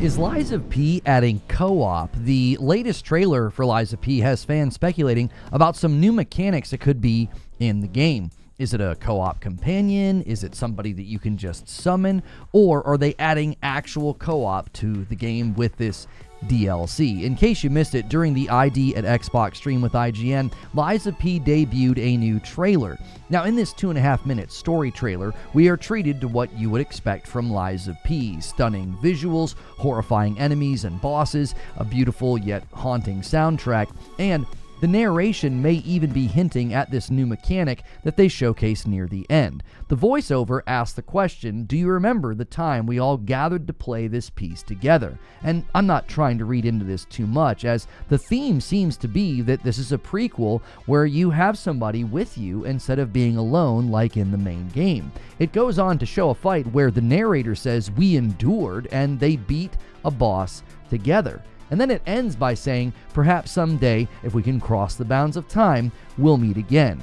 Is Lies of P adding co-op? The latest trailer for Lies of P has fans speculating about some new mechanics that could be in the game. Is it a co-op companion? Is it somebody that you can just summon? Or are they adding actual co-op to the game with this DLC? In case you missed it, during the ID at Xbox stream with IGN, Lies of P debuted a new trailer. Now, in this 2.5-minute story trailer, we are treated to what you would expect from Lies of P. Stunning visuals, horrifying enemies and bosses, a beautiful yet haunting soundtrack, and the narration may even be hinting at this new mechanic that they showcase near the end. The voiceover asks the question, do you remember the time we all gathered to play this piece together? And I'm not trying to read into this too much, as the theme seems to be that this is a prequel where you have somebody with you instead of being alone like in the main game. It goes on to show a fight where the narrator says we endured and they beat a boss together. And then it ends by saying, perhaps someday, if we can cross the bounds of time, we'll meet again.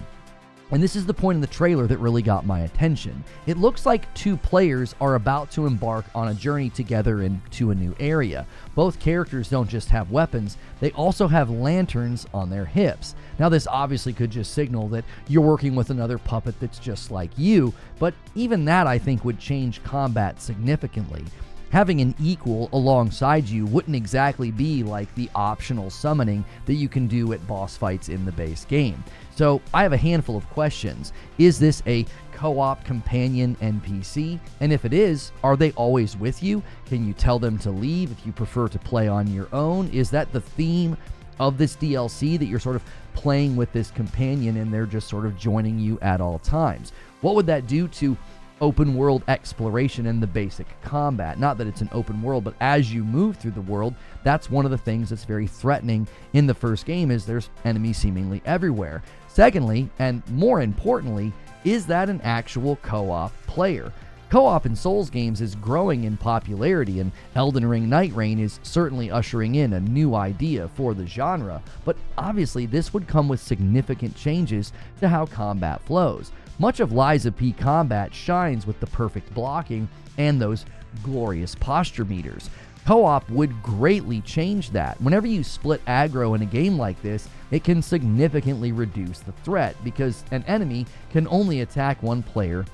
And this is the point in the trailer that really got my attention. It looks like two players are about to embark on a journey together into a new area. Both characters don't just have weapons, they also have lanterns on their hips. Now, this obviously could just signal that you're working with another puppet that's just like you, but even that I think would change combat significantly. Having an equal alongside you wouldn't exactly be like the optional summoning that you can do at boss fights in the base game. So I have a handful of questions. Is this a co-op companion NPC? And if it is, are they always with you? Can you tell them to leave if you prefer to play on your own? Is that the theme of this DLC, that you're sort of playing with this companion and they're just sort of joining you at all times? What would that do to open world exploration and the basic combat? Not that it's an open world, but as you move through the world, that's one of the things that's very threatening in the first game, is there's enemies seemingly everywhere. Secondly, and more importantly, is that an actual co-op player? Co-op in Souls games is growing in popularity, and Elden Ring Night Rain is certainly ushering in a new idea for the genre, but obviously this would come with significant changes to how combat flows. Much of Lies of P combat shines with the perfect blocking and those glorious posture meters. Co-op would greatly change that. Whenever you split aggro in a game like this, it can significantly reduce the threat, because an enemy can only attack one player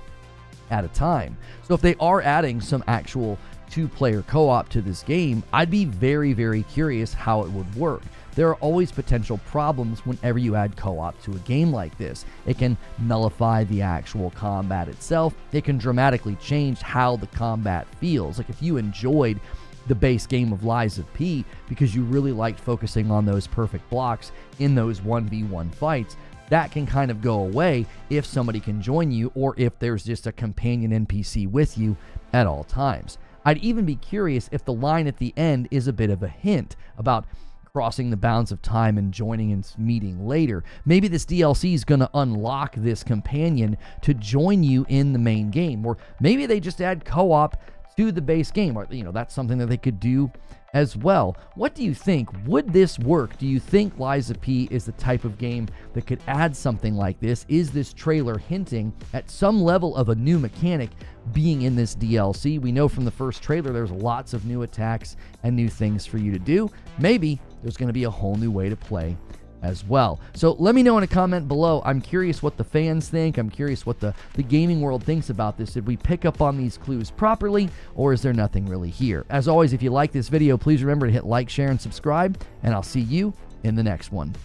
at a time. So if they are adding some actual two-player co-op to this game, I'd be very, very curious how it would work. There are always potential problems whenever you add co-op to a game like this. It can nullify the actual combat itself. It can dramatically change how the combat feels. Like if you enjoyed the base game of Lies of P because you really liked focusing on those perfect blocks in those 1v1 fights, that can kind of go away if somebody can join you, or if there's just a companion NPC with you at all times. I'd even be curious if the line at the end is a bit of a hint about crossing the bounds of time and joining and meeting later. Maybe this DLC is going to unlock this companion to join you in the main game, or maybe they just add co-op to the base game, or that's something that they could do as well. What do you think? Would this work? Do you think Lies of P is the type of game that could add something like this? Is this trailer hinting at some level of a new mechanic being in this DLC? We know from the first trailer there's lots of new attacks and new things for you to do. Maybe there's going to be a whole new way to play as well. So let me know in a comment below. I'm curious what the fans think. I'm curious what the gaming world thinks about this. Did we pick up on these clues properly, or is there nothing really here? As always, if you like this video, please remember to hit like, share, and subscribe, and I'll see you in the next one.